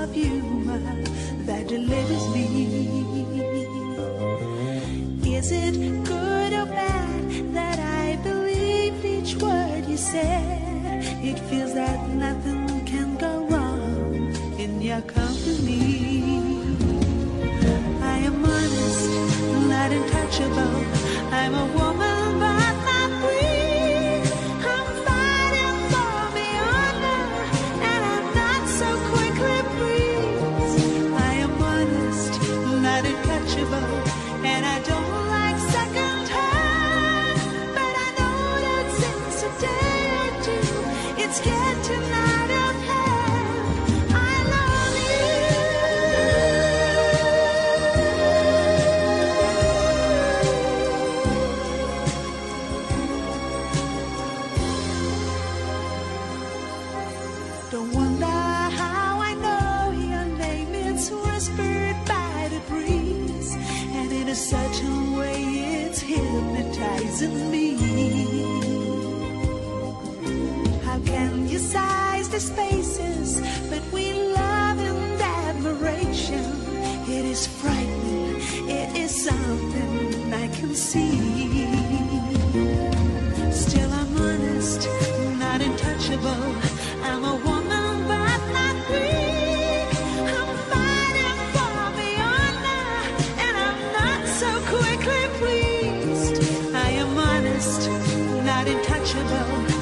of humor that delivers me. Is it good or bad that I believed each word you said? It feels that nothing can go wrong in your company. I am honest, not untouchable. I'm a woman, but not weak. I'm fighting for me honor, and I'm not so quickly pleased. I am honest, not untouchable, and I don't like second hand. But I know that since a day or two, it's getting out of hand. I love you. Don't wonder how I know your name. It's whispered by the breeze, and in a certain way it's hypnotizing me. How can you size the spaces between love and admiration? It is frightening, it is something I can see. Still I'm honest, not untouchable. I'm a woman, but not weak. I'm fighting for the honor, and I'm not so quickly pleased. I am honest, not untouchable.